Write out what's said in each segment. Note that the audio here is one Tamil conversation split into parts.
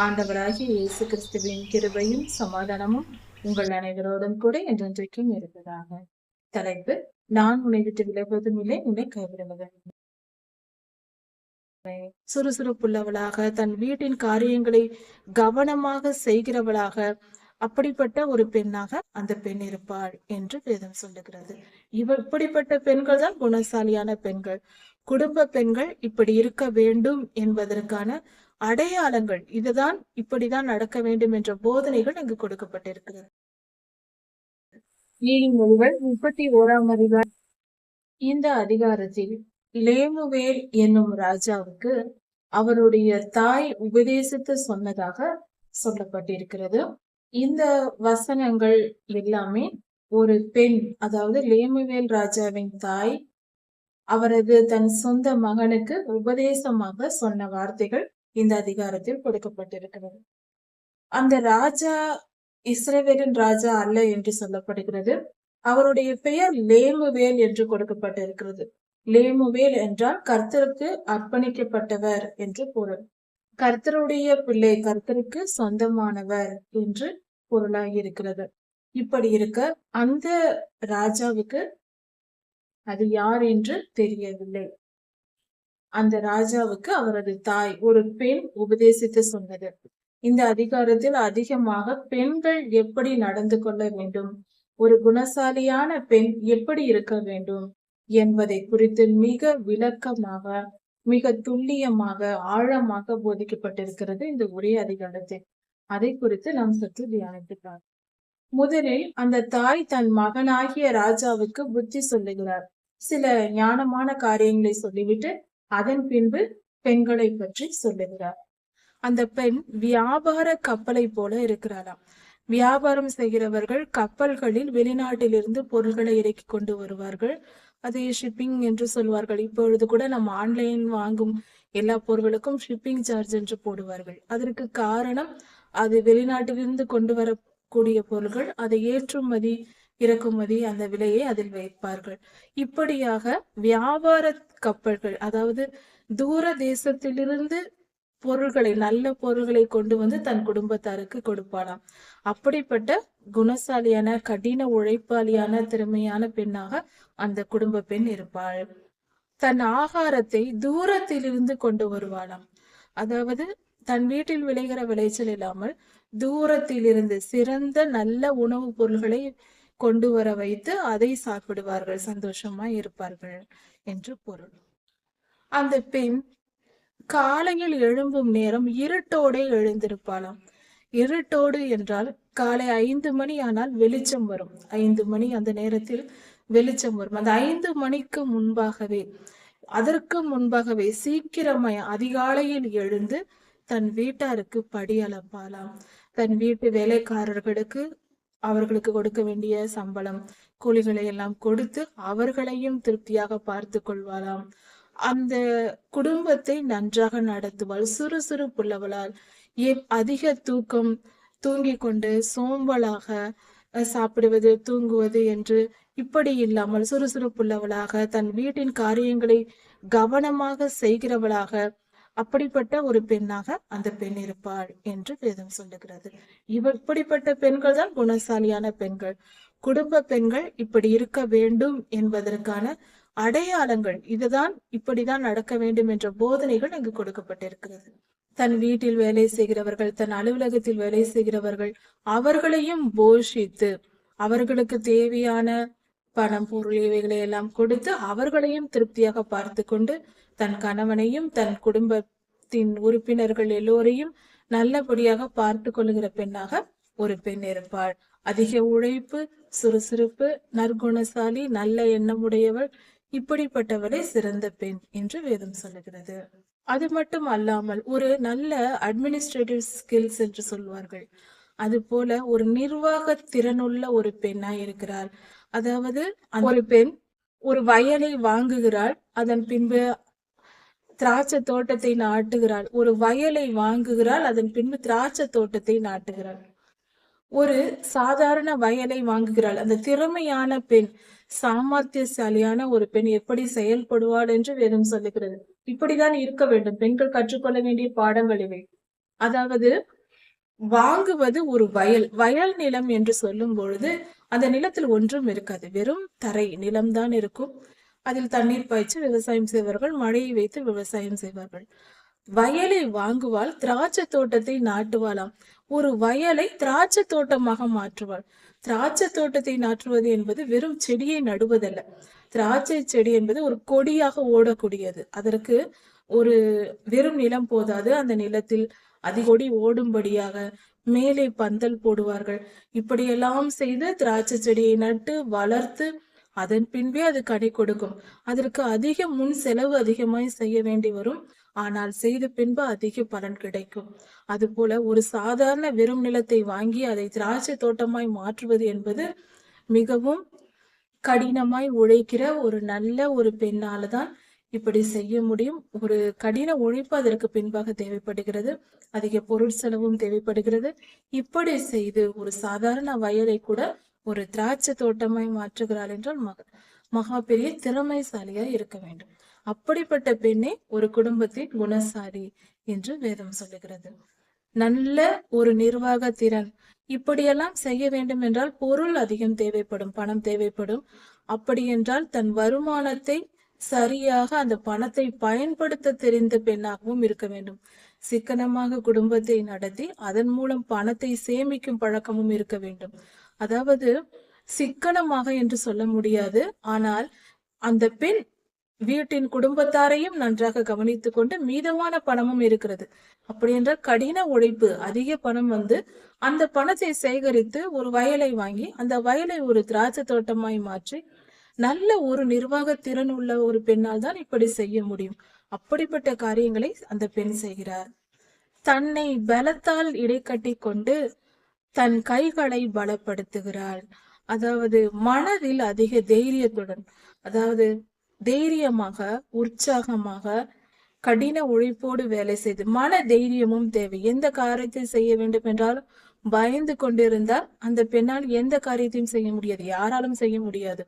ஆண்டவராகிய இயேசு கிறிஸ்துவின் கிருபையும் சமாதானமும் உங்கள் அனைவரோடும் கூட என்றென்றைக்கும் இருப்பதாக. தலைப்பு: நான் உன்னை விட்டு விலகுவதும் இல்லை, உன்னை கைவிடுவதும் இல்லை. சுறுசுறுப்புள்ளவளாக, தன் வீட்டின் காரியங்களை கவனமாக செய்கிறவளாக, அப்படிப்பட்ட ஒரு பெண்ணாக அந்த பெண் இருப்பாள் என்று வேதம் சொல்லுகிறது. இப்படிப்பட்ட பெண்கள் தான் குணசாலியான பெண்கள். குடும்ப பெண்கள் இப்படி இருக்க வேண்டும் என்பதற்கான அடையாளங்கள், இதுதான் இப்படிதான் நடக்க வேண்டும் என்ற போதனைகள் அங்கு கொடுக்கப்பட்டிருக்கிறது. நீதிமொழிகள் 31ஆம் அதிகாரம். இந்த அதிகாரத்தில் லேமுவேல் என்னும் ராஜாவுக்கு அவருடைய தாய் உபதேசித்து சொன்னதாக சொல்லப்பட்டிருக்கிறது. இந்த வசனங்கள் எல்லாமே ஒரு பெண், அதாவது லேமுவேல் ராஜாவின் தாய் அவரது தன் சொந்த மகனுக்கு உபதேசமாக சொன்ன வார்த்தைகள் இந்த அதிகாரத்தில் கொடுக்கப்பட்டிருக்கிறது. அந்த ராஜா இஸ்ரவேலின் ராஜா அல்ல என்று சொல்லப்படுகிறது. அவருடைய பெயர் லேமுவேல் என்று கொடுக்கப்பட்டிருக்கிறது. லேமுவேல் என்றால் கர்த்தருக்கு அர்ப்பணிக்கப்பட்டவர் என்று பொருள். கர்த்தருடைய பிள்ளை, கர்த்தருக்கு சொந்தமானவர் என்று பொருளாகி இருக்கிறது. இப்படி இருக்க அந்த ராஜாவுக்கு அது யார் என்று தெரியவில்லை. அந்த ராஜாவுக்கு அவரது தாய், ஒரு பெண் உபதேசித்து சொன்னது. இந்த அதிகாரத்தில் அதிகமாக பெண்கள் எப்படி நடந்து கொள்ள வேண்டும், ஒரு குணசாலியான பெண் எப்படி இருக்க வேண்டும் என்பதை குறித்து மிக விளக்கமாக, மிக துல்லியமாக, ஆழமாக போதிக்கப்பட்டிருக்கிறது இந்த ஒரே அதிகாரத்தில். அதை குறித்து நாம் சற்று தியானித்துக்கலாம். முதலில் அந்த தாய் தன் மகனாகிய ராஜாவுக்கு புத்தி சொல்லுகிறார். சில ஞானமான காரியங்களை சொல்லிவிட்டு அதன் பின்பு பெண்களை பற்றி சொல்லுகிறார். அந்த பெண் வியாபார கப்பலை போல இருக்கிறாராம். வியாபாரம் செய்கிறவர்கள் கப்பல்களில் வெளிநாட்டிலிருந்து பொருட்களை இறக்கி கொண்டு வருவார்கள். அதை ஷிப்பிங் என்று சொல்வார்கள். இப்பொழுது கூட நம்ம ஆன்லைன் வாங்கும் எல்லா பொருட்களுக்கும் ஷிப்பிங் சார்ஜ் என்று போடுவார்கள். அதற்கு காரணம், அது வெளிநாட்டிலிருந்து கொண்டு வரக்கூடிய பொருட்கள், அதை ஏற்றுமதி இறக்குமதி அந்த விலையை அதில் வைப்பார்கள். இப்படியாக வியாபார கப்பல்கள், அதாவது தூர தேசத்திலிருந்து பொருள்களை, நல்ல பொருள்களை கொண்டு வந்து தன் குடும்பத்தாருக்கு கொடுப்பாளாம். அப்படிப்பட்ட குணசாலியான, கடின உழைப்பாளியான, திறமையான பெண்ணாக அந்த குடும்ப பெண் இருப்பாள். தன் ஆகாரத்தை தூரத்திலிருந்து கொண்டு வருவாளாம். அதாவது தன் வீட்டில் விளைகிற விளைச்சல் இல்லாமல் தூரத்திலிருந்து சிறந்த நல்ல உணவுப் பொருள்களை கொண்டு வர வைத்து அதை சாப்பிடுவார்கள், சந்தோஷமா இருப்பார்கள் என்று பொருள். அந்த பெண் காலையில் எழும்பும் நேரம் இருட்டோடே எழுந்திருப்பாளாம். இருட்டோடு என்றால் காலை 5 மணி ஆனால் வெளிச்சம் வரும். 5 மணி அந்த நேரத்தில் வெளிச்சம் வரும். அந்த 5 மணிக்கு முன்பாகவே, அதற்கு முன்பாகவே சீக்கிரமாய் அதிகாலையில் எழுந்து தன் வீட்டாருக்கு படி அளப்பாளாம். தன் வீட்டு வேலைக்காரர்களுக்கு அவர்களுக்கு கொடுக்க வேண்டிய சம்பளம், கூலிகளை எல்லாம் கொடுத்து அவர்களையும் திருப்தியாக பார்த்து கொள்வாளாம். அந்த குடும்பத்தை நன்றாக நடத்துவாள். சுறுசுறுப்புள்ளவளால், அதிக தூக்கம், தூங்கிக் கொண்டு சோம்பலாக சாப்பிடுவது, தூங்குவது என்று இப்படி இல்லாமல் சுறுசுறுப்புள்ளவளாக, தன் வீட்டின் காரியங்களை கவனமாக செய்கிறவளாக, அப்படிப்பட்ட ஒரு பெண்ணாக அந்த பெண் இருப்பாள் என்று வேதம் சொல்லுகிறது. இப்படிப்பட்ட பெண்கள் தான் குணசாலியான பெண்கள். குடும்ப பெண்கள் இப்படி இருக்க வேண்டும் என்பதற்கான அடையாளங்கள், இதுதான் இப்படிதான் நடக்க வேண்டும் என்ற போதனைகள் அங்கு கொடுக்கப்பட்டிருக்கிறது. தன் வீட்டில் வேலை செய்கிறவர்கள், தன் அலுவலகத்தில் வேலை செய்கிறவர்கள், அவர்களையும் போஷித்து அவர்களுக்கு தேவையான பணம், பொருள் இவைகளை எல்லாம் கொடுத்து அவர்களையும் திருப்தியாக பார்த்து கொண்டு, தன் கணவனையும் தன் குடும்பத்தின் உறுப்பினர்கள் எல்லோரையும் நல்லபடியாக பார்த்து கொள்ளுகிற பெண்ணாக ஒரு பெண் இருப்பாள். அதிக உழைப்பு, சுறுசுறுப்பு, நற்குணசாலி, நல்ல எண்ணமுடையவள், இப்படிப்பட்டவளே சிறந்த பெண் என்று வேதம் சொல்லுகிறது. அது மட்டும் அல்லாமல் ஒரு நல்ல அட்மினிஸ்ட்ரேட்டிவ் ஸ்கில்ஸ் என்று சொல்வார்கள், அது போல ஒரு நிர்வாக திறனுள்ள ஒரு பெண்ணாய் இருக்கிறாள். அதாவது ஒரு பெண் ஒரு வயலை வாங்குகிறாள், அதன் பின்பு திராட்சை தோட்டத்தை நாட்டுகிறாள். ஒரு வயலை வாங்குகிறாள், அதன் பின்பு திராட்சை தோட்டத்தை நாட்டுகிறாள். ஒரு சாதாரண வயலை வாங்குகிறாள். அந்த திறமையான பெண், சாமர்த்தியசாலியான ஒரு பெண் எப்படி செயல்படுவாள் என்று வேதம் சொல்லுகிறது. இப்படிதான் இருக்க வேண்டும். பெண்கள் கற்றுக்கொள்ள வேண்டிய பாடங்கள் இவை. அதாவது வாங்குவது ஒரு வயல் நிலம் என்று சொல்லும் பொழுது அந்த நிலத்தில் ஒன்றும் இருக்காது, வெறும் தரை நிலம்தான் இருக்கும். அதில் தண்ணீர் பாய்ச்சி விவசாயம் செய்வார்கள், மழையை வைத்து விவசாயம் செய்வார்கள். வயலை வாங்குவாள், திராட்சை தோட்டத்தை நாட்டுவாளாம். ஒரு வயலை திராட்சை தோட்டமாக மாற்றுவாள். திராட்சை தோட்டத்தை நாட்டுவது என்பது வெறும் செடியை நடுவதல்ல. திராட்சை செடி என்பது ஒரு கொடியாக ஓடக்கூடியது. அதற்கு ஒரு வெறும் நிலம் போதாது, அந்த நிலத்தில் அதிகொடி ஓடும்படியாக மேலே பந்தல் போடுவார்கள். இப்படியெல்லாம் செய்து திராட்சை செடியை நட்டு வளர்த்து அதன் பின்பே அது கனி கொடுக்கும். அதற்கு அதிக முன் செலவு அதிகமாய் செய்ய வேண்டி வரும், ஆனால் செய்த பின்பு அதிக பலன் கிடைக்கும். அதுபோல ஒரு சாதாரண வெறும் நிலத்தை வாங்கி அதை திராட்சை தோட்டமாய் மாற்றுவது என்பது மிகவும் கடினமாய் உழைக்கிற ஒரு நல்ல ஒரு பெண்ணால தான் இப்படி செய்ய முடியும். ஒரு கடின உழைப்பு அதற்கு பின்பாக தேவைப்படுகிறது, அதிக பொருள் செலவும் தேவைப்படுகிறது. இப்படி செய்து ஒரு சாதாரண வயலை கூட ஒரு திராட்சை தோட்டமாய் மாற்றுகிறாள் என்றால் மகா பெரிய திறமைசாலியா இருக்க வேண்டும். அப்படிப்பட்ட பெண்ணே ஒரு குடும்பத்தின் குணசாலி என்று வேதம் சொல்லுகிறது. நல்ல ஒரு நிர்வாக திறன், இப்படியெல்லாம் செய்ய வேண்டும் என்றால் பொருள் அதிகம் தேவைப்படும், பணம் தேவைப்படும். அப்படி என்றால் தன் வருமானத்தை சரியாக அந்த பணத்தை பயன்படுத்த தெரிந்த பெண்ணாகவும் இருக்க வேண்டும். சிக்கனமாக குடும்பத்தை நடத்தி அதன் மூலம் பணத்தை சேமிக்கும் பழக்கமும் இருக்க வேண்டும். அதாவது சிக்கனமாக என்று சொல்ல முடியாது, ஆனால் அந்த பெண் வீட்டின் குடும்பத்தாரையும் நன்றாக கவனித்துக் கொண்டு மீதமான பணமும் இருக்கிறது. அப்படி என்றால் கடின உழைப்பு, அதிக பணம் வந்து அந்த பணத்தை சேகரித்து ஒரு வயலை வாங்கி அந்த வயலை ஒரு திராட்சை தோட்டமாய் மாற்றி நல்ல ஒரு நிர்வாக திறன் உள்ள ஒரு பெண்ணால் தான் இப்படி செய்ய முடியும். அப்படிப்பட்ட காரியங்களை அந்த பெண் செய்கிறார். தன்னை பலத்தால் இடைக்கட்டி கொண்டு தன் கைகளை பலப்படுத்துகிறாள். அதாவது மனதில் அதிக தைரியத்துடன், அதாவது தைரியமாக உற்சாகமாக கடின உழைப்போடு வேலை செய்து, மன தைரியமும் தேவை. எந்த காரியத்தை செய்ய வேண்டும் என்றாலும் பயந்து கொண்டிருந்தால் அந்த பெண்ணால் எந்த காரியத்தையும் செய்ய முடியாது, யாராலும் செய்ய முடியாது.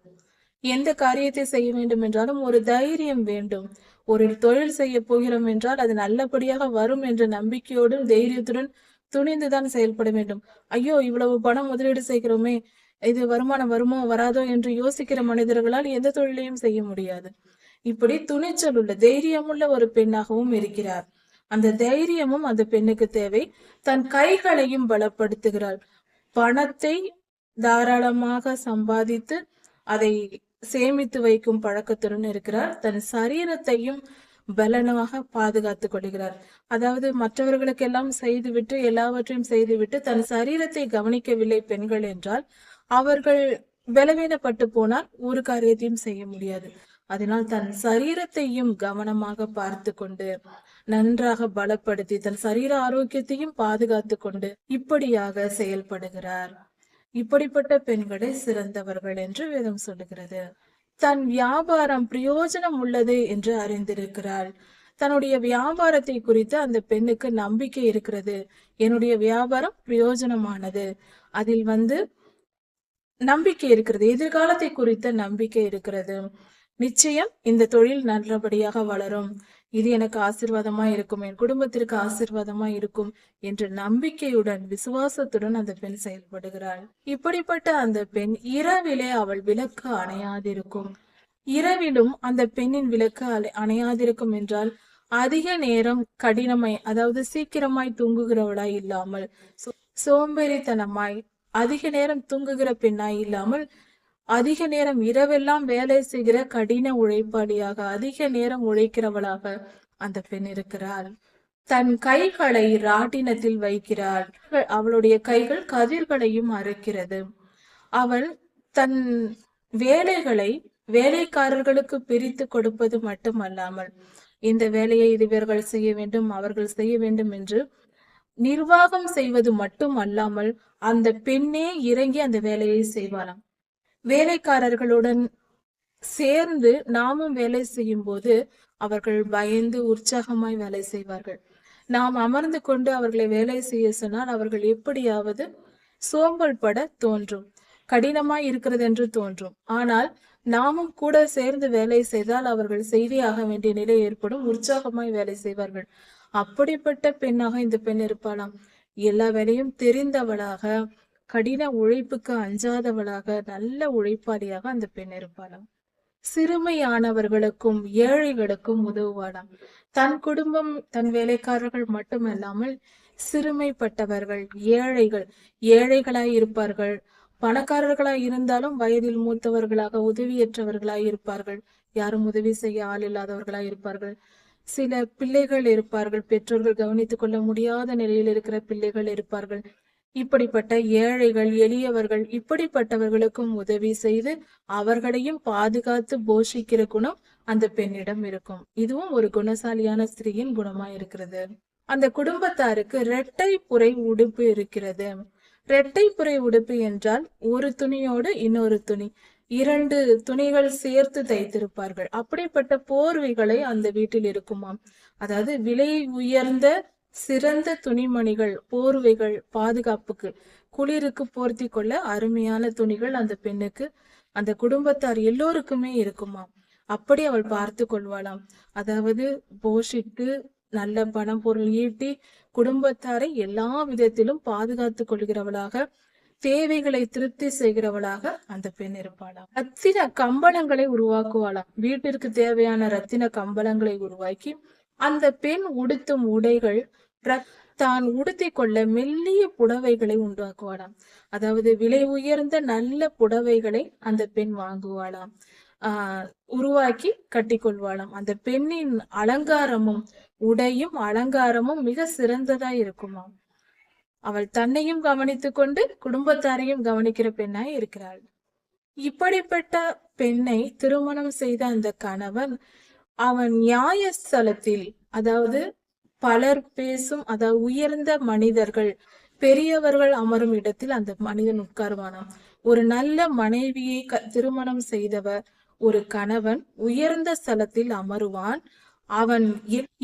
எந்த காரியத்தை செய்ய வேண்டும் என்றாலும் ஒரு தைரியம் வேண்டும். ஒரு தொழில் செய்ய போகிறோம் என்றால் அது நல்லபடியாக வரும் என்ற நம்பிக்கையோடும் தைரியத்துடன் துணிந்துதான் செயல்பட வேண்டும். ஐயோ இவ்வளவு பணம் முதலீடு செய்கிறோமே, இது வருமானம் வருமோ வராதோ என்று யோசிக்கிற மனிதர்களால் எந்த தொழிலையும் செய்ய முடியாது. இப்படி துணிச்சல் உள்ள தைரியமுள்ள ஒரு பெண்ணாகவும் இருக்கிறார். அந்த தைரியமும் அந்த பெண்ணுக்கு தேவை. தன் கைகளையும் பலப்படுத்துகிறாள். பணத்தை தாராளமாக சம்பாதித்து அதை சேமித்து வைக்கும் பழக்கத்துடன் இருக்கிறார். தன் சரீரத்தையும் பலனாக பாதுகாத்து கொள்கிறார். அதாவது மற்றவர்களுக்கெல்லாம் செய்துவிட்டு எல்லாவற்றையும் செய்துவிட்டு தன் சரீரத்தை கவனிக்கவில்லை பெண்கள் என்றால் அவர்கள் பலவீனப்பட்டு போனால் ஒரு காரியத்தையும் செய்ய முடியாது. அதனால் தன் சரீரத்தையும் கவனமாக பார்த்து கொண்டு நன்றாக பலப்படுத்தி தன் சரீர ஆரோக்கியத்தையும் பாதுகாத்து கொண்டு இப்படியாக செயல்படுகிறார். இப்படிப்பட்ட பெண்களே சிறந்தவர்கள் என்று வேதம் சொல்லுகிறது. தன் வியாபாரம் பிரயோஜனம் உள்ளது என்று அறிந்திருக்கிறாள். தன்னுடைய வியாபாரத்தை குறித்து அந்த பெண்ணுக்கு நம்பிக்கை இருக்கிறது. என்னுடைய வியாபாரம் பிரயோஜனமானது, அதில் நம்பிக்கை இருக்கிறது, எதிர்காலத்தை குறித்த நம்பிக்கை இருக்கிறது. நிச்சயம் இந்த தொழில் நல்லபடியாக வளரும், இது எனக்கு ஆசீர்வாதமா இருக்கும், என் குடும்பத்திற்கு ஆசீர்வாதமா இருக்கும் என்ற நம்பிக்கையுடன் விசுவாசத்துடன் அந்த பெண் செயல்படுகிறாள். இப்படிப்பட்ட அந்த பெண் இரவிலே அவள் விளக்கு அணையாதிருக்கும். இரவிலும் அந்த பெண்ணின் விளக்கு அணையாதிருக்கும் என்றால் அதிக நேரம் கடினமாய், அதாவது சீக்கிரமாய் தூங்குகிறவளாய் இல்லாமல், சோம்பேறித்தனமாய் அதிக நேரம் தூங்குகிற பெண்ணாய் இல்லாமல் அதிக நேரம் இரவெல்லாம் வேலை செய்கிற கடின உழைப்பாளியாக அதிக நேரம் உழைக்கிறவளாக அந்த பெண் இருக்கிறாள். தன் கைகளை ராட்டினத்தில் வைக்கிறாள். அவளுடைய கைகள் கதிர்களையும் அறுக்கிறது. அவள் தன் வேலைகளை வேலைக்காரர்களுக்கு பிரித்து கொடுப்பது மட்டுமல்லாமல் இந்த வேலையை இவர்கள் செய்ய வேண்டும் அவர்கள் செய்ய வேண்டும் என்று நிர்வாகம் செய்வது மட்டும் அல்லாமல் அந்த பெண்ணே இறங்கி அந்த வேலையை செய்வாராம். வேலைக்காரர்களுடன் சேர்ந்து நாமும் வேலை செய்யும் போது அவர்கள் பயந்து உற்சாகமாய் வேலை செய்வார்கள். நாம் அமர்ந்து கொண்டு அவர்களை வேலை செய்ய சொன்னால் அவர்கள் எப்படியாவது சோம்பல் பட தோன்றும், கடினமாய் இருக்கிறது என்று தோன்றும். ஆனால் நாமும் கூட சேர்ந்து வேலை செய்தால் அவர்கள் செய்தியாக வேண்டிய நிலை ஏற்படும், உற்சாகமாய் வேலை செய்வார்கள். அப்படிப்பட்ட பெண்ணாக இந்த பெண் இருப்பாளாம். எல்லா வேலையும் தெரிந்தவளாக, கடின உழைப்புக்கு அஞ்சாதவளாக, நல்ல உழைப்பாளியாக அந்த பெண் இருப்பாளாம். சிறுமையானவர்களுக்கும் ஏழைகளுக்கும் உதவுவாளாம். தன் குடும்பம், தன் வேலைக்காரர்கள் மட்டுமல்லாமல் சிறுமைப்பட்டவர்கள், ஏழைகள், ஏழைகளாய் இருப்பார்கள், பணக்காரர்களாய் இருந்தாலும் வயதில் மூத்தவர்களாக, உதவியற்றவர்களாய் இருப்பார்கள், யாரும் உதவி செய்ய ஆள் இல்லாதவர்களாய் இருப்பார்கள். சில பிள்ளைகள் இருப்பார்கள், பெற்றோர்கள் கவனித்துக் கொள்ள முடியாத நிலையில் இருக்கிற பிள்ளைகள் இருப்பார்கள். இப்படிப்பட்ட ஏழைகள், எளியவர்கள், இப்படிப்பட்டவர்களுக்கும் உதவி செய்து அவர்களையும் பாதுகாத்து போஷிக்கிற குணம் அந்த பெண்ணிடம் இருக்கும். இதுவும் ஒரு குணசாலியான ஸ்திரீயின் குணமா இருக்கிறது. அந்த குடும்பத்தாருக்கு இரட்டை புரை உடுப்பு இருக்கிறது. இரட்டை புரை உடுப்பு என்றால் ஒரு துணியோடு இன்னொரு துணி, 2 துணிகள் சேர்த்து தைத்திருப்பார்கள். அப்படிப்பட்ட போர்வைகளை அந்த வீட்டில் இருக்குமாம். அதாவது விலை உயர்ந்த சிறந்த துணிமணிகள், போர்வைகள், பாதுகாப்புக்கு, குளிருக்கு போர்த்தி கொள்ள அருமையான துணிகள் அந்த பெண்ணுக்கு, அந்த குடும்பத்தார் எல்லோருக்குமே இருக்குமாம். அப்படி அவள் பார்த்து கொள்வாளாம். அதாவது போஷித்து நல்ல பணம் பொருள் ஈட்டி குடும்பத்தாரை எல்லா விதத்திலும் பாதுகாத்து கொள்கிறவளாக, தேவைகளை திருப்தி செய்கிறவளாக அந்த பெண் இருப்பாளாம். ரத்தின கம்பளங்களை உருவாக்குவாளாம். வீட்டிற்கு தேவையான ரத்தின கம்பளங்களை உருவாக்கி அந்த பெண் உடுத்தும் உடைகள் தான் உடுத்தி கொள்ள மெல்லிய புடவைகளை உண்டாக்குவாளாம். அதாவது விலை உயர்ந்த நல்ல புடவைகளை அந்த பெண் வாங்குவாளாம், உருவாக்கி கட்டிக்கொள்வாளாம். அந்த பெண்ணின் அலங்காரமும் உடையும் அலங்காரமும் மிக சிறந்ததா இருக்குமாம். அவள் தன்னையும் கவனித்துக் கொண்டு குடும்பத்தாரையும் கவனிக்கிற பெண்ணாய் இருக்கிறாள். இப்படிப்பட்ட பெண்ணை திருமணம் செய்த அந்த கணவன், அவன் நியாயஸ்தலத்தில், அதாவது பலர் பேசும், அதாவது உயர்ந்த மனிதர்கள், பெரியவர்கள் அமரும் இடத்தில் அந்த மனிதன் உட்காருவானாம். ஒரு நல்ல மனைவியை திருமணம் செய்தவர், ஒரு கணவன் உயர்ந்த ஸ்தலத்தில் அமருவான். அவன்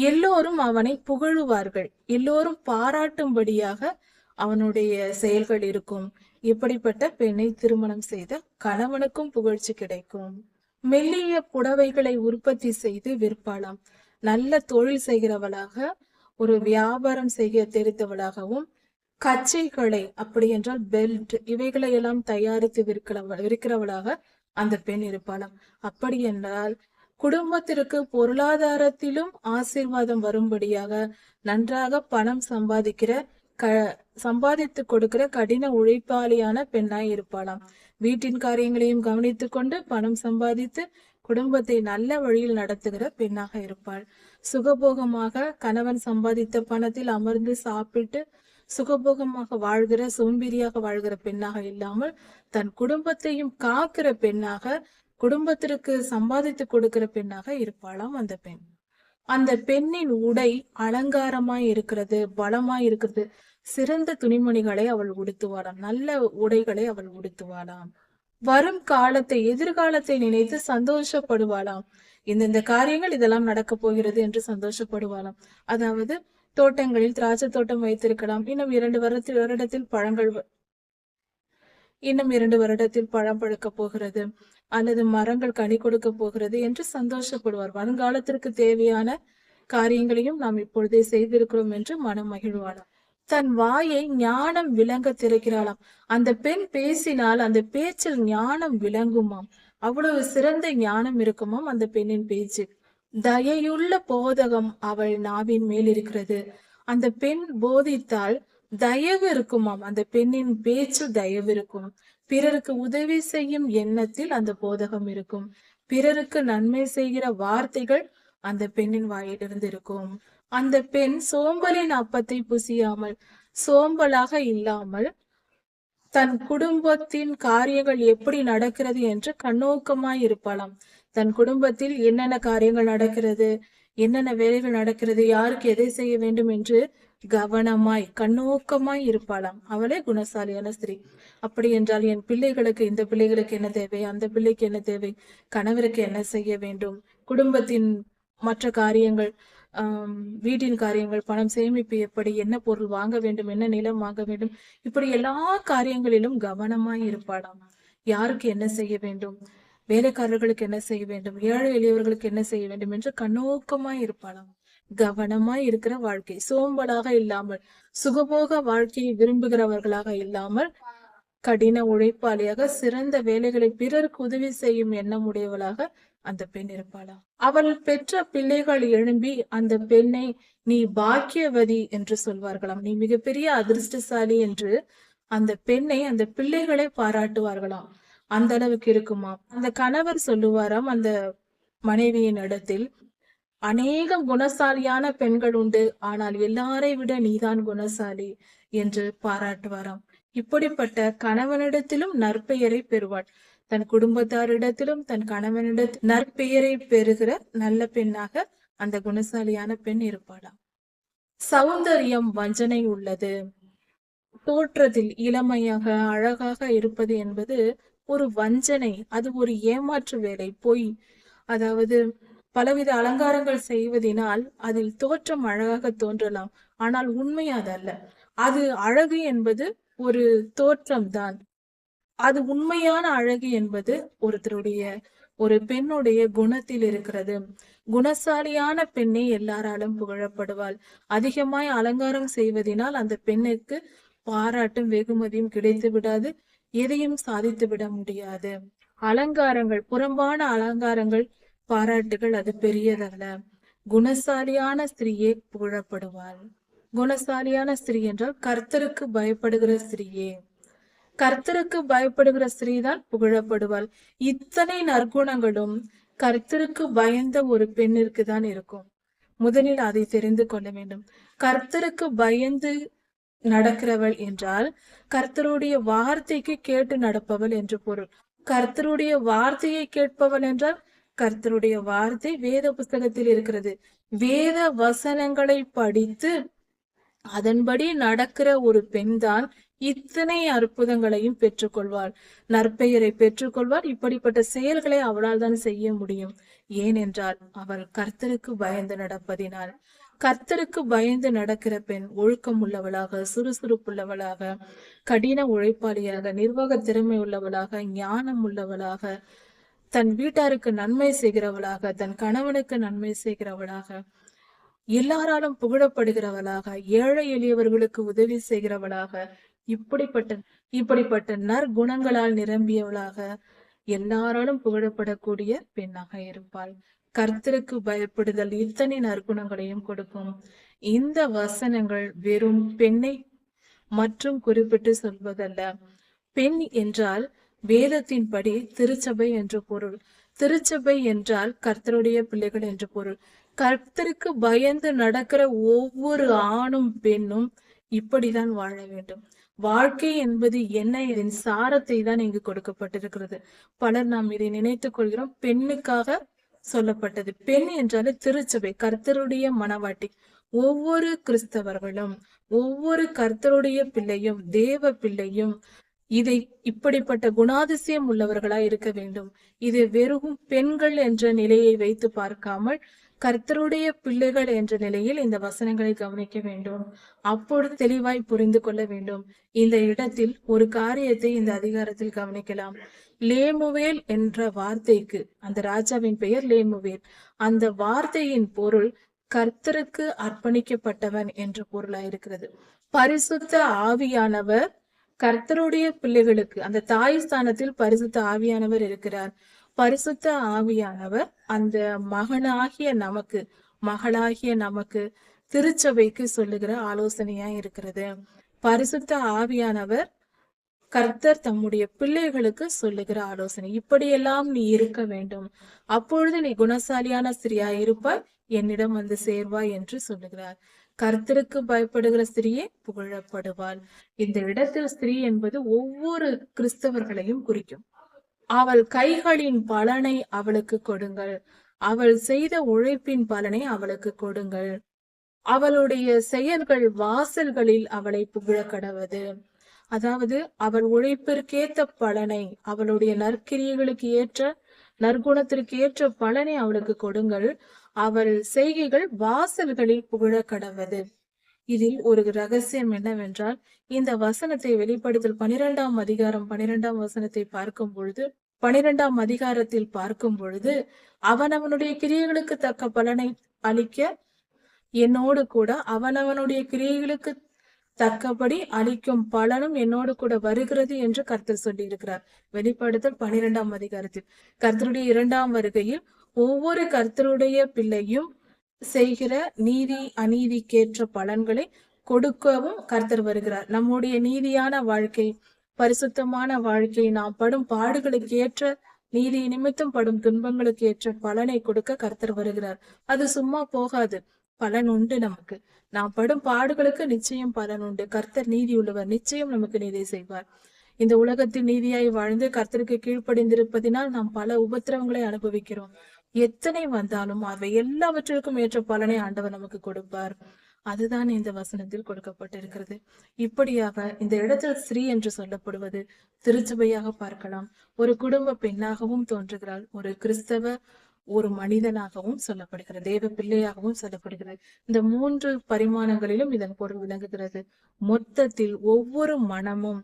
எல்லோரும் அவனை புகழுவார்கள், எல்லோரும் பாராட்டும்படியாக அவனுடைய செயல்கள் இருக்கும். இப்படிப்பட்ட பெண்ணை திருமணம் செய்த கணவனுக்கும் புகழ்ச்சி கிடைக்கும். மெல்லிய புடவைகளை உற்பத்தி செய்து விற்பாளாம். நல்ல தொழில் செய்கிறவளாக, ஒரு வியாபாரம் செய்ய தெரிந்தவளாகவும், கச்சைகளை, அப்படி என்றால் பெல்ட், இவைகளை எல்லாம் தயாரித்து விற்கிறவளாக அந்த பெண் இருப்பாளாம். அப்படி என்றால் குடும்பத்திற்கு பொருளாதாரத்திலும் ஆசீர்வாதம் வரும்படியாக நன்றாக பணம் சம்பாதித்து கொடுக்கிற கடின உழைப்பாளியான பெண்ணாய் இருப்பாளாம். வீட்டின் காரியங்களையும் கவனித்து கொண்டு பணம் சம்பாதித்து குடும்பத்தை நல்ல வழியில் நடத்துகிற பெண்ணாக இருப்பாள். சுகபோகமாக கணவன் சம்பாதித்த பணத்தில் அமர்ந்து சாப்பிட்டு சுகபோகமாக வாழ்கிற, சோம்பேறியாக வாழ்கிற பெண்ணாக இல்லாமல் தன் குடும்பத்தையும் காக்கிற பெண்ணாக, குடும்பத்திற்கு சம்பாதித்து கொடுக்கிற பெண்ணாக இருப்பாளாம் அந்த பெண். அந்த பெண்ணின் உடை அலங்காரமாய் இருக்கிறது, பலமாய் இருக்கிறது. சிறந்த துணிமணிகளை அவள் உடுத்துவாளாம், நல்ல உடைகளை அவள் உடுத்துவாளாம். வரும் காலத்தை, எதிர்காலத்தை நினைத்து சந்தோஷப்படுவாளாம். இந்த காரியங்கள் இதெல்லாம் நடக்க போகிறது என்று சந்தோஷப்படுவாளாம். அதாவது தோட்டங்களில் திராட்சை தோட்டம் வைத்திருக்கலாம், இன்னும் 2 வருடத்தில் பழம் பழுக்க போகிறது, அல்லது மரங்கள் கனி கொடுக்க போகிறது என்று சந்தோஷப்படுவார். வருங்காலத்திற்கு தேவையான காரியங்களையும் நாம் இப்பொழுதே செய்திருக்கிறோம் என்று மனம் மகிழ்வாளாம். தன் வாயை ஞானம் விளங்க திறக்கிறாளாம். அந்த பெண் பேசினால் அந்த பேச்சில் ஞானம் விளங்குமாம். அவ்வளவு சிறந்த ஞானம் இருக்குமாம் அந்த பெண்ணின் பேச்சு. தயையுள்ள போதகம் அவள் நாவின் மேல் இருக்கிறது. அந்த பெண் போதித்தால் தயவு இருக்குமாம். அந்த பெண்ணின் பேச்சில் தயவு இருக்கும். பிறருக்கு உதவி செய்யும் எண்ணத்தில் அந்த போதகம் இருக்கும். பிறருக்கு நன்மை செய்கிற வார்த்தைகள் அந்த பெண்ணின் வாயிலிருந்து இருக்கும். அந்த பெண் சோம்பலின் அப்பத்தை புசியாமல், சோம்பலாக இல்லாமல், தன் குடும்பத்தின் காரியங்கள் எப்படி நடக்கிறது என்று கண்ணோக்கமாய் இருப்பாளாம். தன் குடும்பத்தில் என்னென்ன காரியங்கள் நடக்கிறது, என்னென்ன வேலைகள் நடக்கிறது, யாருக்கு எதை செய்ய வேண்டும் என்று கவனமாய் கண்ணோக்கமாய் இருப்பாளாம். அவளே குணசாலியான ஸ்திரீ. அப்படி என்றால் என் பிள்ளைகளுக்கு, இந்த பிள்ளைகளுக்கு என்ன தேவை, அந்த பிள்ளைக்கு என்ன தேவை, கணவருக்கு என்ன செய்ய வேண்டும், குடும்பத்தின் மற்ற காரியங்கள், வீட்டின் காரியங்கள், பணம் சேமிப்பு எப்படி, என்ன பொருள் வாங்க வேண்டும், என்ன நிலம் வாங்க வேண்டும், இப்படி எல்லா காரியங்களிலும் கவனமாய் இருப்பாளாம். யாருக்கு என்ன செய்ய வேண்டும், வேலைக்காரர்களுக்கு என்ன செய்ய வேண்டும், ஏழை எளியவர்களுக்கு என்ன செய்ய வேண்டும் என்று கண்ணோக்கமாய் இருப்பாளாம். கவனமாய் இருக்கிற வாழ்க்கை, சோம்பலாக இல்லாமல், சுகபோக வாழ்க்கையை விரும்புகிறவர்களாக இல்லாமல், கடின உழைப்பாளியாக சிறந்த வேலைகளை பிறருக்கு உதவி செய்யும் எண்ணம் உடையவளாக அந்த பெண் இருப்பாளாம். அவள் பெற்ற பிள்ளைகள் எழும்பி அந்த பெண்ணை நீ பாக்கியவதி என்று சொல்வார்களாம். நீ மிகப்பெரிய அதிர்ஷ்டசாலி என்று அந்த பெண்ணை, அந்த பிள்ளைகளை பாராட்டுவார்களாம். அந்த அளவுக்கு இருக்குமா. அந்த கணவர் சொல்லுவாராம் அந்த மனைவியின் இடத்தில், அநேகம் குணசாலியான பெண்கள் உண்டு, ஆனால் எல்லாரை விட நீதான் குணசாலி என்று பாராட்டுவாராம். இப்படிப்பட்ட கணவனிடத்திலும் நற்பெயரை பெறுவாள். தன் குடும்பத்தாரிடத்திலும் தன் கணவனிடத்தில் நற்பெயரை பெறுகிற நல்ல பெண்ணாக அந்த குணசாலியான பெண் இருப்பாளாம். சௌந்தரியம் வஞ்சனை உள்ளது. தோற்றத்தில் இளமையாக அழகாக இருப்பது என்பது ஒரு வஞ்சனை, அது ஒரு ஏமாற்று வேலை, பொய். அதாவது பலவித அலங்காரங்கள் செய்வதனால் அதில் தோற்றம் அழகாக தோன்றலாம், ஆனால் உண்மை அதல்ல. அது அழகு என்பது ஒரு தோற்றம்தான். அது உண்மையான அழகு என்பது ஒரு பெண்ணுடைய குணத்தில் இருக்கிறது. குணசாலியான பெண்ணை எல்லாராலும் புகழப்படுவாள். அதிகமாய் அலங்காரம் செய்வதனால் அந்த பெண்ணுக்கு பாராட்டும் வெகுமதியும் கிடைத்து விடாது, எதையும் சாதித்து விட முடியாது. அலங்காரங்கள், புறம்பான அலங்காரங்கள், பாராட்டுகள் அது பெரியதல்ல. குணசாலியான ஸ்திரீயே புகழப்படுவாள். குணசாலியான ஸ்திரீ என்றால் கர்த்தருக்கு பயப்படுகிற ஸ்திரீயே. கர்த்தருக்கு பயப்படுகிற ஸ்திரீதான் புகழப்படுவாள். இத்தனை நற்குணங்களும் கர்த்தருக்கு பயந்த ஒரு பெண்ணிற்கு தான் இருக்கும். முதலில் அதை தெரிந்து கொள்ள வேண்டும். கர்த்தருக்கு பயந்து நடக்கிறவள் என்றால் கர்த்தருடைய வார்த்தைக்கு கேட்டு நடப்பவள் என்று பொருள். கர்த்தருடைய வார்த்தையை கேட்பவள் என்றால் கர்த்தருடைய வார்த்தை வேத புஸ்தகத்தில் இருக்கிறது. வேத வசனங்களை படித்து அதன்படி நடக்கிற ஒரு பெண் தான் இத்தனை அற்புதங்களையும் பெற்றுக்கொள்வாள், நற்பெயரை பெற்றுக்கொள்வாள். இப்படிப்பட்ட செயல்களை அவளால் தான் செய்ய முடியும். ஏனென்றால் அவள் கர்த்தருக்கு பயந்து நடப்பதினால். கர்த்தருக்கு பயந்து நடக்கிற பெண் ஒழுக்கம் உள்ளவளாக, சுறுசுறுப்புள்ளவளாக, கடின உழைப்பாளியாக, நிர்வாக திறமை உள்ளவளாக, ஞானம் உள்ளவளாக, தன் வீட்டாருக்கு நன்மை செய்கிறவளாக, தன் கணவனுக்கு நன்மை செய்கிறவளாக, எல்லாராலும் புகழப்படுகிறவளாக, ஏழை எளியவர்களுக்கு உதவி செய்கிறவளாக, இப்படிப்பட்ட நற்குணங்களால் நிரம்பியவளாக, எல்லாராலும் புகழப்படக்கூடிய பெண்ணாக இருப்பாள். கர்த்தருக்கு பயப்படுதல் இத்தனை நற்குணங்களையும் கொடுக்கும். இந்த வசனங்கள் வெறும் பெண்ணை மற்றும் குறிப்பிட்டு சொல்வதல்ல. பெண் என்றால் வேதத்தின்படி திருச்சபை என்று பொருள். திருச்சபை என்றால் கர்த்தருடைய பிள்ளைகள் என்று பொருள். கர்த்தருக்கு பயந்து நடக்கிற ஒவ்வொரு ஆணும் பெண்ணும் இப்படிதான் வாழ வேண்டும். வாழ்க்கை என்பது என்ன, இதன் சாரத்தை தான் இங்கு கொடுக்கப்பட்டிருக்கிறது. பலர் நாம் இதை நினைத்துக் கொள்கிறோம். பெண்ணுக்காக சொல்லப்பட்டது. பெண் என்றாலே திருச்சபை, கர்த்தருடைய மனவாட்டி. ஒவ்வொரு கிறிஸ்தவர்களும், ஒவ்வொரு கர்த்தருடைய பிள்ளையும், தேவ பிள்ளையும் இப்படிப்பட்ட குணாதிசயம் உள்ளவர்களா இருக்க வேண்டும். இது வெறும் பெண்கள் என்ற நிலையை வைத்து பார்க்காமல் கர்த்தருடைய பிள்ளைகள் என்ற நிலையில் இந்த வசனங்களை கவனிக்க வேண்டும். அப்பொழுது தெளிவாய் புரிந்து கொள்ள வேண்டும். இந்த இடத்தில் ஒரு காரியத்தை இந்த அதிகாரத்தில் கவனிக்கலாம். லேமுவேல் என்ற வார்த்தைக்கு, அந்த ராஜாவின் பெயர் லேமுவேல், அந்த வார்த்தையின் பொருள் கர்த்தருக்கு அர்ப்பணிக்கப்பட்டவன் என்ற பொருளாயிருக்கிறது. பரிசுத்த ஆவியானவர் கர்த்தருடைய பிள்ளைகளுக்கு, அந்த தாய் ஸ்தானத்தில் பரிசுத்த ஆவியானவர் இருக்கிறார். பரிசுத்த ஆவியானவர் அந்த மகளாகிய நமக்கு திருச்சபைக்கு சொல்லுகிற ஆலோசனையா இருக்கிறது. பரிசுத்த ஆவியானவர் கர்த்தர் தம்முடைய பிள்ளைகளுக்கு சொல்லுகிற ஆலோசனை. இப்படியெல்லாம் நீ இருக்க வேண்டும், அப்பொழுது நீ குணசாலியான ஸ்திரியா இருப்பாய், என்னிடம் வந்து சேர்வாய் என்று சொல்லுகிறார். கர்த்தருக்கு பயப்படுகிற ஸ்திரியே புகழப்படுவாள். இந்த இடத்தில் ஸ்திரீ என்பது ஒவ்வொரு கிறிஸ்தவர்களையும் குறிக்கும். அவள் கைகளின் பலனை அவளுக்கு கொடுங்கள், அவள் செய்த உழைப்பின் பலனை அவளுக்கு கொடுங்கள். அவளுடைய செயல்கள் வாசல்களில் அவளை புகழ கடவது. அதாவது அவள் உழைப்பிற்கேற்ற பலனை, அவளுடைய நற்கிரியைகளுக்கு ஏற்ற, நற்குணத்திற்கு ஏற்ற பலனை அவளுக்கு கொடுங்கள். அவள் செய்கைகள் வாசல்களில் புகழ கடவது. இதில் ஒரு ரகசியம் என்னவென்றால், இந்த வசனத்தை வெளிப்படுத்தல் 12ஆம் அதிகாரம் 12ஆம் வசனத்தை பார்க்கும் பொழுது, 12ஆம் அதிகாரத்தில் பார்க்கும் பொழுது, அவனுடைய கிரியைகளுக்கு தக்க பலனை அளிக்க என்னோடு கூட அவனவனுடைய கிரியைகளுக்கு தக்கபடி அளிக்கும் பலனும் என்னோடு கூட வருகிறது என்று கர்த்தர் சொல்லி இருக்கிறார். வெளிப்படுத்தல் 12ஆம் அதிகாரத்தில் கர்த்தருடைய 2ஆம் வருகையில் ஒவ்வொரு கர்த்தருடைய பிள்ளையும் செய்கிற நீதி அநீதிக்கேற்ற பலன்களை கொடுக்கவும் கர்த்தர் வருகிறார். நம்முடைய நீதியான வாழ்க்கை, பரிசுத்தமான வாழ்க்கை, நாம் படும் பாடுகளுக்கு ஏற்ற, நீதி நிமித்தம் படும் துன்பங்களுக்கு ஏற்ற பலனை கொடுக்க கர்த்தர் வருகிறார். அது சும்மா போகாது, பலன் உண்டு நமக்கு. நாம் படும் பாடுகளுக்கு நிச்சயம் பலன் உண்டு. கர்த்தர் நீதி உள்ளவர், நிச்சயம் நமக்கு நீதி செய்வார். இந்த உலகத்தில் நீதியாய் வாழ்ந்து கர்த்தருக்கு கீழ்ப்படிந்திருப்பதினால் நாம் பல உபத்திரவங்களை அனுபவிக்கிறோம். எத்தனை வந்தாலும் அவை எல்லாவற்றிற்கும் ஏற்ற பலனை ஆண்டவர் நமக்கு கொடுப்பார். அதுதான் இந்த வசனத்தில் கொடுக்கப்பட்டிருக்கிறது. இப்படியாக இந்த இடத்தில் ஸ்ரீ என்று சொல்லப்படுவது திருச்சபையாக பார்க்கலாம். ஒரு குடும்ப பெண்ணாகவும் தோன்றுகிறாள், ஒரு கிறிஸ்தவ ஒரு மனிதனாகவும் சொல்லப்படுகிறது, தேவ பிள்ளையாகவும் சொல்லப்படுகிறது. இந்த 3 பரிமாணங்களிலும் இதன் பொருள் விளங்குகிறது. மொத்தத்தில் ஒவ்வொரு மனமும்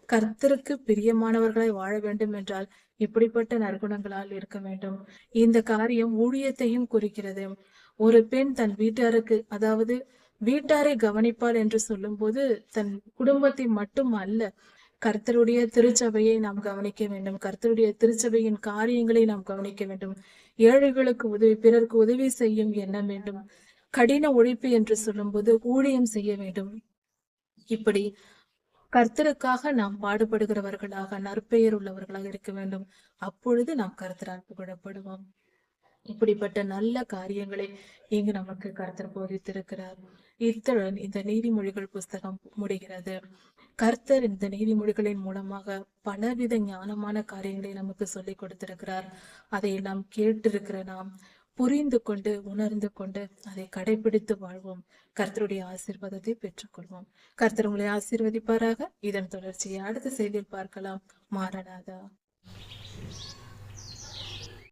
கர்த்தருக்கு பிரியமானவர்களாய் வாழ வேண்டும் என்றால் இப்படிப்பட்ட நற்குணங்களால் இருக்க வேண்டும். இந்த காரியம் ஊழியத்தையும் குறிக்கிறது. ஒரு பெண் தன் வீட்டாருக்கு, அதாவது வீட்டாரை கவனிப்பாள் என்று சொல்லும் போது தன் குடும்பத்தை மட்டும் அல்ல, கர்த்தருடைய திருச்சபையை நாம் கவனிக்க வேண்டும். கர்த்தருடைய திருச்சபையின் காரியங்களை நாம் கவனிக்க வேண்டும். ஏழைகளுக்கு உதவி, பிறருக்கு உதவி செய்யும் எண்ணம் வேண்டும். கடின உழைப்பு என்று சொல்லும் போது ஊழியம் செய்ய வேண்டும். இப்படி கர்த்தருக்காக நாம் பாடுபடுகிறவர்களாக, நற்பெயர் உள்ளவர்களாக இருக்க வேண்டும். அப்பொழுது நாம் கர்த்தரால் புகழப்படுவோம். இப்படிப்பட்ட நல்ல காரியங்களை இங்கு நமக்கு கர்த்தர் போதித்திருக்கிறார். இத்துடன் இந்த நீதிமொழிகள் புஸ்தகம் முடிகிறது. கர்த்தர் இந்த நீதிமொழிகளின் மூலமாக பலவித ஞானமான காரியங்களை நமக்கு சொல்லிக் கொடுத்திருக்கிறார். அதை நாம் கேட்டிருக்கிற நாம் புரிந்து கொண்டு, உணர்ந்து கொண்டு அதை கடைபிடித்து வாழ்வோம். கர்த்தருடைய ஆசீர்வாதத்தை பெற்றுக்கொள்வோம். கர்த்தர் உங்களை ஆசீர்வதிப்பாராக. இதன் தொடர்ச்சியை அடுத்த செய்தியில் பார்க்கலாம். மாரநாதா.